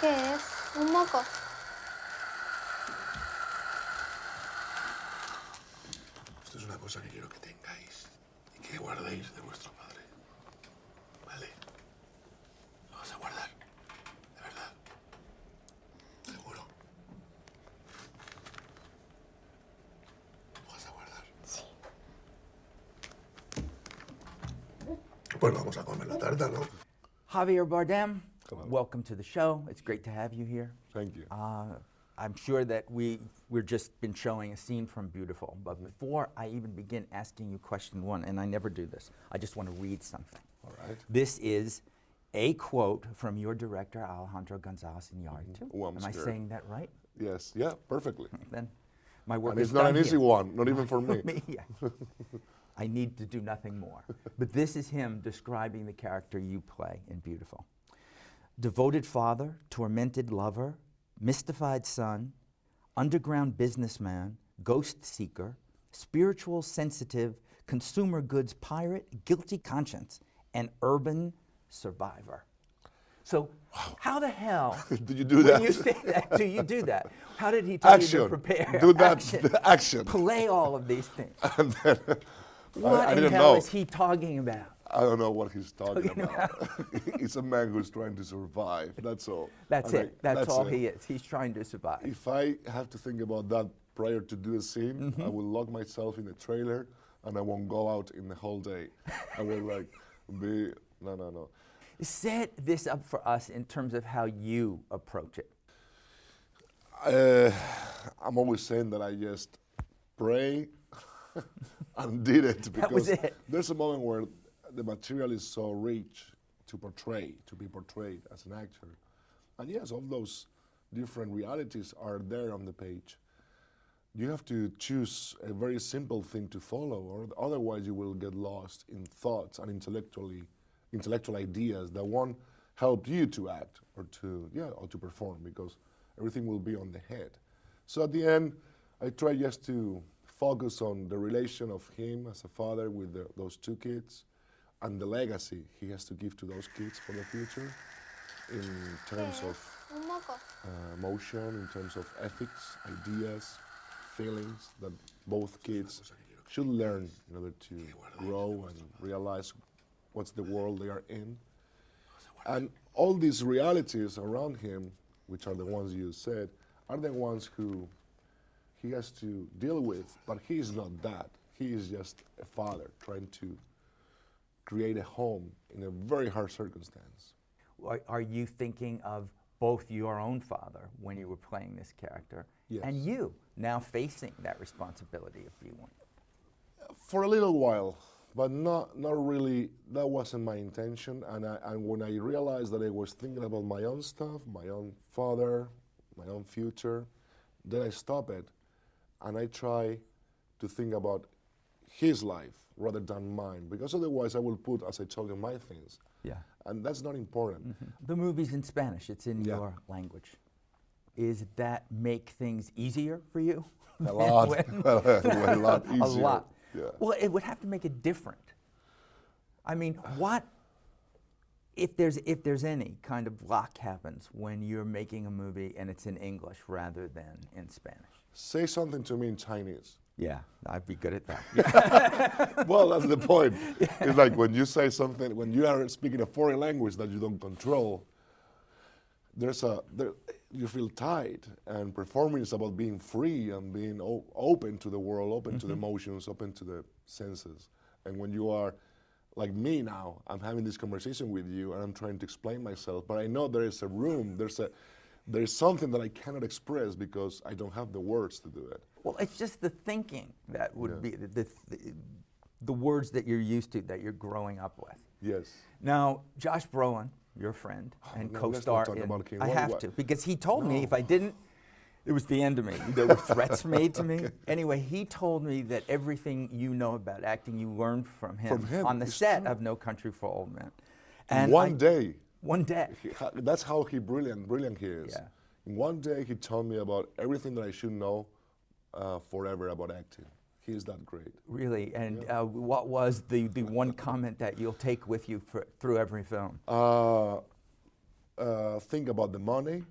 ¿Qué es? ¿Un moco? Esto es una cosa que quiero que tengáis y que guardéis de vuestro padre. ¿Vale? Lo vas a guardar. De verdad. Seguro. Lo vas a guardar. Sí. Pues vamos a comer la tarta, ¿no? Javier Bardem, Hello. welcome to the show. It's great to have you here. Thank you. I'm sure that we're just been showing a scene from Biutiful, but before I even begin asking you question one, and I never do this, I just want to read something. All right. This is a quote from your director, Alejandro Innaritu. Oh, I'm Am I scared. saying that right? Yes. Yeah, perfectly. Then my work And is it's not done an easy here. one, not even for me. Yeah. I need to do nothing more. But this is him describing the character you play in Biutiful. Devoted father, tormented lover, mystified son, underground businessman, ghost seeker, spiritual sensitive, consumer goods pirate, guilty conscience, and urban survivor. So how the hell Did you do when that? you say that, do you do that? How did he tell you to prepare? Do that. Action. Action. Play all of these things. And then, What I in didn't hell know. is he talking about? I don't know what he's talking about. He's a man who's trying to survive. That's all. That's And it. That's all it. he is. He's trying to survive. If I have to think about that prior to do a scene, I will lock myself in the trailer and I won't go out in the whole day. I will be no. Set this up for us in terms of how you approach it. I'm always saying that I just pray and did it because That was it. there's a moment where the material is so rich to be portrayed as an actor. And yes, all those different realities are there on the page. You have to choose a very simple thing to follow, or otherwise you will get lost in thoughts and intellectual ideas that won't help you to act or to perform, because everything will be on the head. So at the end, I try just to focus on the relation of him as a father with those two kids and the legacy he has to give to those kids for the future in terms of Un moco. emotion, in terms of ethics, ideas, feelings that both kids should learn in order to grow and realize what's the world they are in. And all these realities around him, which are the ones you said, are the ones who he has to deal with, but he is not that. He is just a father trying to create a home in a very hard circumstance. Are you thinking of both your own father when you were playing this character Yes. and you now facing that responsibility of being one? For a little while, but not really. That wasn't my intention. And when I realized that I was thinking about my own stuff, my own father, my own future, then I stop it and I try to think about his life rather than mine, because otherwise I will put, as I told you, my things. Yeah. And that's not important. The movie's in Spanish. It's in Yeah. your language. Is that make things easier for you? A lot. A lot easier. A lot. Yeah. Well, it would have to make it different. I mean, what if there's any kind of lock happens when you're making a movie and it's in English rather than in Spanish? Say something to me in Chinese. Yeah, I'd be good at that. Well, that's the point. It's like when you say something, when you are speaking a foreign language that you don't control, you feel tight, and performing is about being free and being open to the world, open to the emotions, open to the senses. And when you are like me now, I'm having this conversation with you and I'm trying to explain myself, but I know there is a room, there's something that I cannot express because I don't have the words to do it. Well, it's just the thinking that would be the words that you're used to, that you're growing up with. Yes. Now, Josh Brolin, your friend and no, co-star, let's not talk about him. I have What? to, because he told me if I didn't, it was the end of me. There were threats made to me. Anyway, he told me that everything you know about acting, you learned from him on the it's set true. of No Country for Old Men. And One day. One day. That's how brilliant he is. Yeah. In one day, he told me about everything that I should know forever about acting. He is that great. Really, and what was the one comment that you'll take with you through every film? think about the money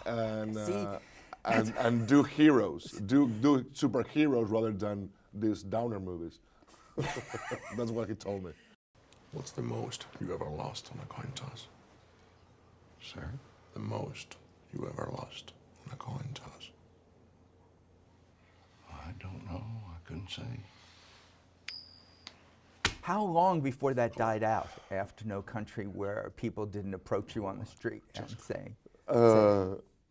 and, See, and do heroes, do superheroes rather than these downer movies. That's what he told me. What's the most you ever lost on a coin toss? Sir? The most you ever lost on a coin toss? I don't know. I couldn't say. how long before that died out after No Country, where people didn't approach you on the street and say,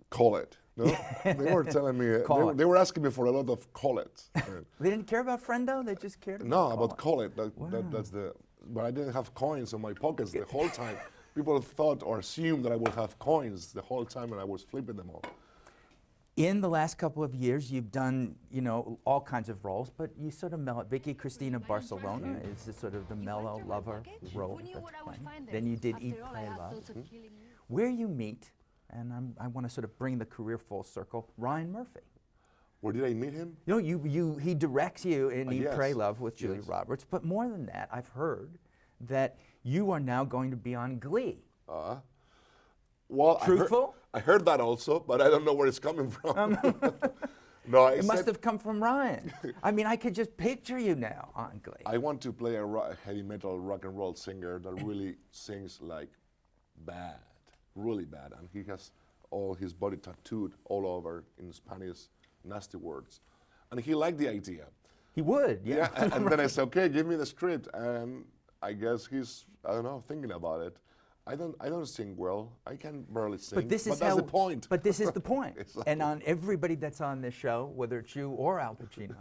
Call it. No? They were telling me, they were asking me for a lot of call it. They didn't care about Friendo, they just cared No, about about call it. That's the. But I didn't have coins in my pockets the whole time. People thought or assumed that I would have coins the whole time, and I was flipping them all. In the last couple of years, you've done, you know, all kinds of roles, but you sort of mellow. Vicky Cristina Barcelona is the sort of the mellow lover role that's playing. Then you did Eat, Pray, Love. Where you meet, and I want to sort of bring the career full circle, Ryan Murphy. Where did I meet him? You know, he directs you in Eat, Yes. Pray, Love with Julia Roberts, but more than that, I've heard that you are now going to be on Glee. Well, Truthful? I heard that also, but I don't know where it's coming from. No, It must have come from Ryan. I mean, I could just picture you now on Glee. I want to play a heavy metal rock and roll singer that really sings like bad, really bad, and he has all his body tattooed all over in Spanish nasty words, and he liked the idea. He would, yeah. And then I said, okay, give me the script, and I guess he's, I don't know, thinking about it. I don't sing well. I can barely sing. But this is that's the point. But this is the point. Exactly. And on everybody that's on this show, whether it's you or Al Pacino,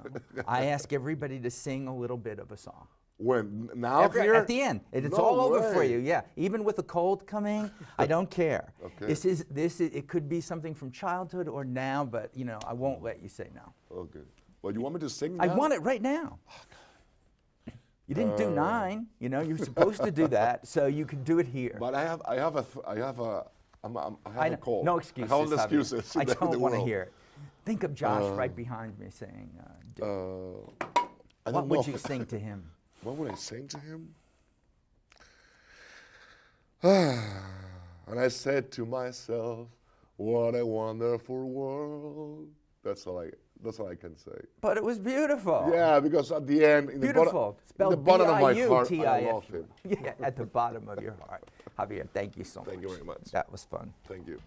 I ask everybody to sing a little bit of a song. When now here? At the end, it's No all over for way. you. Yeah, even with a cold coming, I don't care. Okay. This is it could be something from childhood or now, but you know I won't let you say no. Okay. Well, you want me to sing I now? want it right now. You didn't do 9. You know you're supposed to do that, so you can do it here. But I have a cold. No excuses. I have all the Javier. excuses. I in the don't want to world. hear it. Think of Josh right behind me saying, I what don't would know. you sing to him? What would I sing to him? And I said to myself, "What a wonderful world." That's all I can say. But it was beautiful. Yeah, because at the end, in Beautiful. in the bottom of my heart, I B-I-U-T-I-F. love him. Yeah, at the bottom of your heart. Javier, thank you so much. Thank you very much. That was fun. Thank you.